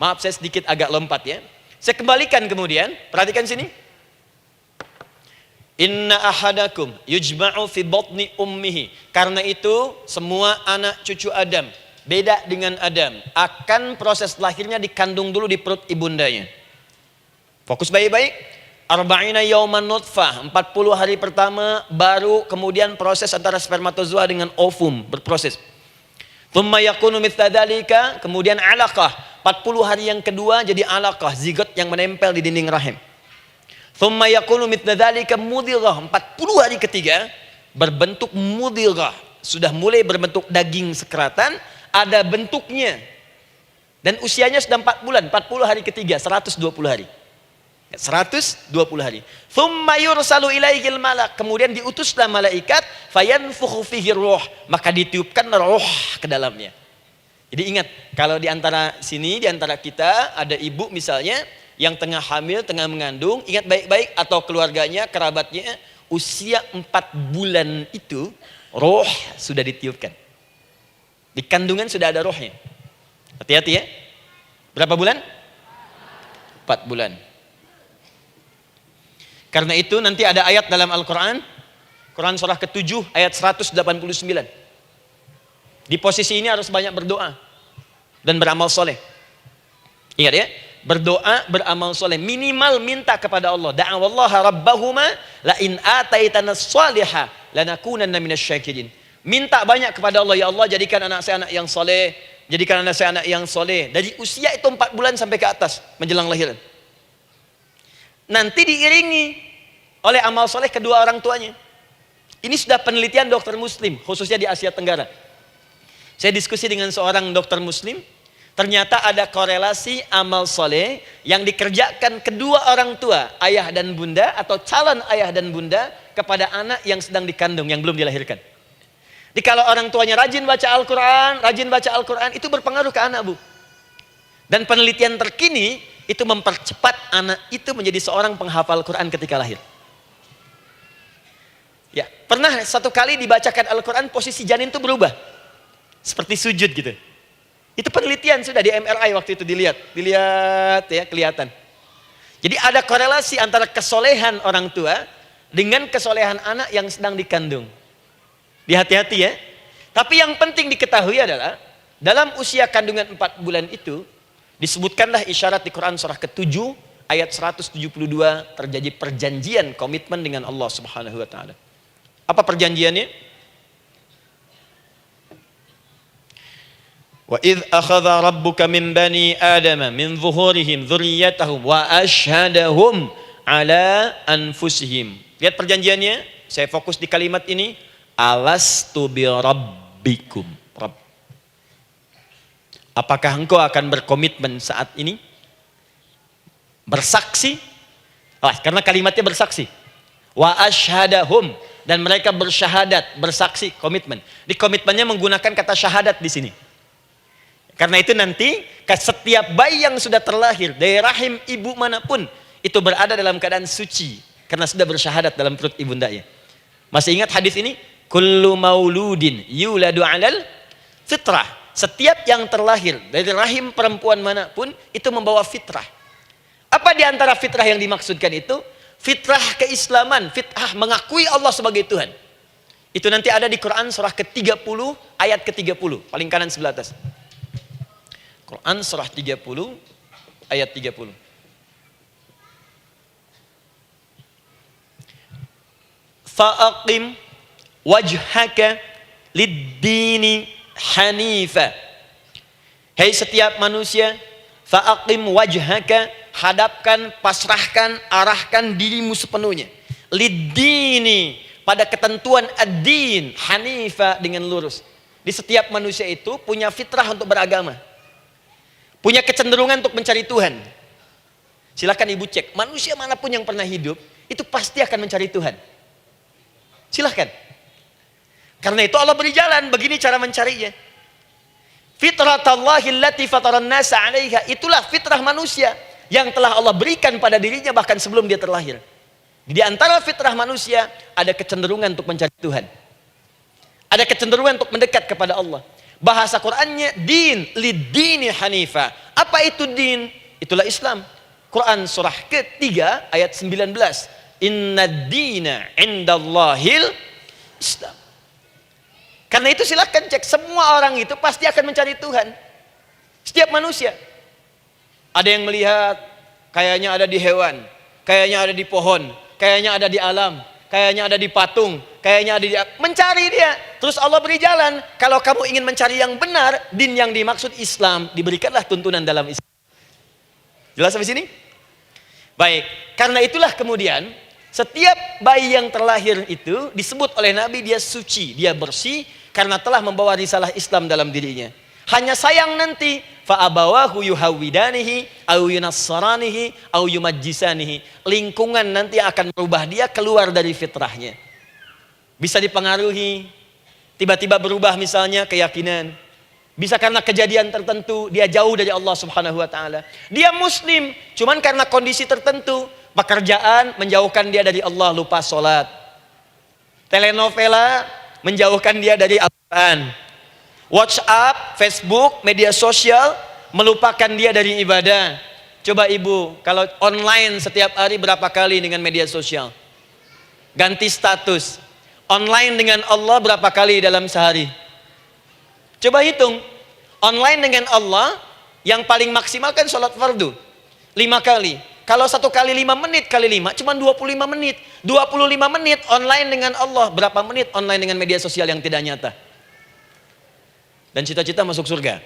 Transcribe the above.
Maaf saya sedikit agak lompat ya. Saya kembalikan kemudian, perhatikan sini. Inna ahadakum yujma'u fi batni ummihi. Karena itu semua anak cucu Adam, beda dengan Adam, akan proses lahirnya dikandung dulu di perut ibundanya. Fokus baik-baik. Arba'ina yauman nutfah, 40 hari pertama baru kemudian proses antara spermatozoa dengan ovum berproses. Thumma yakunu mithla dzalika, kemudian alaqah. 40 hari yang kedua jadi alaqah, zigot yang menempel di dinding rahim. Thumma yakunu mithla dzalika mudghah. 40 hari ketiga berbentuk mudghah, sudah mulai berbentuk daging sekeratan, ada bentuknya. Dan usianya sudah 4 bulan, 40 hari ketiga, 120 hari. 120 hari. Thumma yursalu ilaihil malak, kemudian diutuslah malaikat, fayanfukhu fihi ruh, maka ditiupkan roh ke dalamnya. Jadi ingat, kalau di antara sini, di antara kita ada ibu misalnya yang tengah hamil, tengah mengandung, ingat baik-baik, atau keluarganya, kerabatnya, usia 4 bulan itu roh sudah ditiupkan. Di kandungan sudah ada rohnya. Hati-hati ya. Berapa bulan? 4 bulan. Karena itu nanti ada ayat dalam Al-Quran, Quran surah ke-7 ayat 189. Di posisi ini harus banyak berdoa dan beramal soleh. Ingat ya, berdoa, beramal soleh, minimal minta kepada Allah. Da'awallaha rabbahuma la in ataitana shaliha lanakunanna minasyakirin. Minta banyak kepada Allah, ya Allah jadikan anak saya anak yang soleh, jadikan anak saya anak yang soleh. Dari usia itu 4 bulan sampai ke atas menjelang lahiran. Nanti diiringi oleh amal soleh kedua orang tuanya. Ini sudah penelitian dokter muslim, khususnya di Asia Tenggara. Saya diskusi dengan seorang dokter muslim, ternyata ada korelasi amal soleh yang dikerjakan kedua orang tua, ayah dan bunda, atau calon ayah dan bunda, kepada anak yang sedang dikandung, yang belum dilahirkan. Jadi kalau orang tuanya rajin baca Al-Quran, itu berpengaruh ke anak, Bu. Dan penelitian terkini, itu mempercepat anak itu menjadi seorang penghafal Quran ketika lahir. Ya, pernah satu kali dibacakan Al-Quran, posisi janin itu berubah. Seperti sujud gitu. Itu penelitian sudah di MRI waktu itu dilihat ya, kelihatan. Jadi ada korelasi antara kesolehan orang tua dengan kesolehan anak yang sedang dikandung. Hati-hati ya. Tapi yang penting diketahui adalah dalam usia kandungan 4 bulan itu disebutkanlah isyarat di Quran surah ke-7 ayat 172 terjadi perjanjian komitmen dengan Allah Subhanahu wa taala. Apa perjanjiannya? Wa idz akhadha rabbuka min bani adama min zuhurihim dzurriyyatahum wa asyhadahum ala anfusihim. Lihat perjanjiannya, saya fokus di kalimat ini, alastu bi rabbikum. Apakah engkau akan berkomitmen saat ini? Bersaksi? Karena kalimatnya bersaksi. Wa asyhadahum, dan mereka bersyahadat, bersaksi, komitmen. Di komitmennya menggunakan kata syahadat di sini. Karena itu nanti setiap bayi yang sudah terlahir dari rahim ibu manapun itu berada dalam keadaan suci karena sudah bersyahadat dalam perut ibundanya. Masih ingat hadis ini? Kullu mauludin yuladu 'alal fitrah. Setiap yang terlahir dari rahim perempuan manapun itu membawa fitrah. Apa di antara fitrah yang dimaksudkan itu? Fitrah keislaman, fitrah mengakui Allah sebagai Tuhan. Itu nanti ada di Quran surah ke-30 ayat ke-30, paling kanan sebelah atas. Quran surah 30 ayat 30. Fa'aqim wajhaka lid-dini hanifa. Hai setiap manusia, fa'aqim wajhaka, hadapkan, pasrahkan, arahkan dirimu sepenuhnya. Lid-dini, pada ketentuan ad-din, hanifa, dengan lurus. Di setiap manusia itu punya fitrah untuk beragama. Punya kecenderungan untuk mencari Tuhan. Silakan ibu cek, manusia manapun yang pernah hidup, itu pasti akan mencari Tuhan. Silakan. Karena itu Allah beri jalan, begini cara mencarinya. Fitratallahi allati fataran nasa 'alaiha, itulah fitrah manusia yang telah Allah berikan pada dirinya bahkan sebelum dia terlahir. Di antara fitrah manusia ada kecenderungan untuk mencari Tuhan. Ada kecenderungan untuk mendekat kepada Allah. Bahasa Qur'annya din, lid-dini hanifa. Apa itu din? Itulah Islam. Quran surah ketiga ayat 19. Inna dina indallahil Islam. Karena itu silakan cek, semua orang itu pasti akan mencari Tuhan. Setiap manusia. Ada yang melihat kayaknya ada di hewan, kayaknya ada di pohon, kayaknya ada di alam, kayaknya ada di patung, kayaknya ada di... Mencari dia. Terus Allah beri jalan. Kalau kamu ingin mencari yang benar, din yang dimaksud Islam, diberikanlah tuntunan dalam Islam. Jelas sampai sini? Baik. Karena itulah kemudian setiap bayi yang terlahir itu disebut oleh Nabi dia suci, dia bersih karena telah membawa risalah Islam dalam dirinya. Hanya sayang nanti fa'abawahu yuhawidanihi au yunassaranihi au yumajjisanihi. Lingkungan nanti akan merubah dia keluar dari fitrahnya. Bisa dipengaruhi, tiba-tiba berubah misalnya keyakinan. Bisa karena kejadian tertentu dia jauh dari Allah Subhanahu wa taala. Dia muslim, cuman karena kondisi tertentu, pekerjaan menjauhkan dia dari Allah, lupa sholat. Telenovela menjauhkan dia dari Al-Quran. WhatsApp, Facebook, media sosial melupakan dia dari ibadah. Coba ibu, kalau online setiap hari berapa kali dengan media sosial? Ganti status. Online dengan Allah berapa kali dalam sehari? Coba hitung. Online dengan Allah yang paling maksimal kan sholat fardu 5 kali. Kalau 1 kali 5 menit kali 5 cuma 25 menit. 25 menit online dengan Allah. Berapa menit online dengan media sosial yang tidak nyata? Dan cita-cita masuk surga.